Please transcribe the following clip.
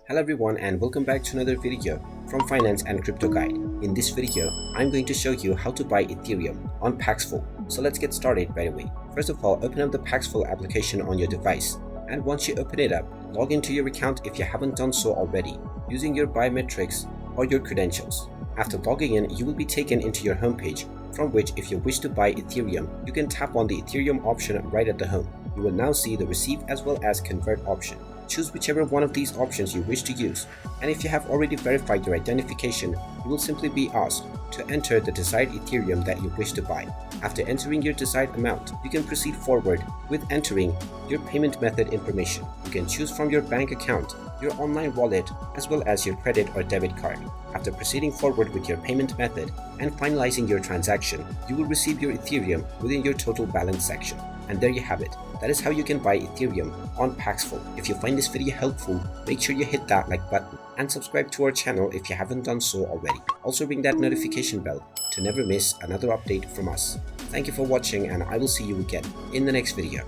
Hello everyone and welcome back to another video from Finance and Crypto Guide. In this video, I'm going to show you how to buy Ethereum on Paxful. So let's get started right away. First of all, open up the Paxful application on your device. And once you open it up, log into your account if you haven't done so already, using your biometrics or your credentials. After logging in, you will be taken into your homepage, from which if you wish to buy Ethereum, you can tap on the Ethereum option right at the home. You will now see the receive as well as convert option. Choose whichever one of these options you wish to use, and if you have already verified your identification, you will simply be asked to enter the desired Ethereum that you wish to buy. After entering your desired amount, you can proceed forward with entering your payment method information. You can choose from your bank account, your online wallet, as well as your credit or debit card. After proceeding forward with your payment method and finalizing your transaction, you will receive your Ethereum within your total balance section. And there you have it. That is how you can buy Ethereum on Paxful. If you find this video helpful, make sure you hit that like button and subscribe to our channel if you haven't done so already. Also ring that notification bell to never miss another update from us. Thank you for watching and I will see you again in the next video.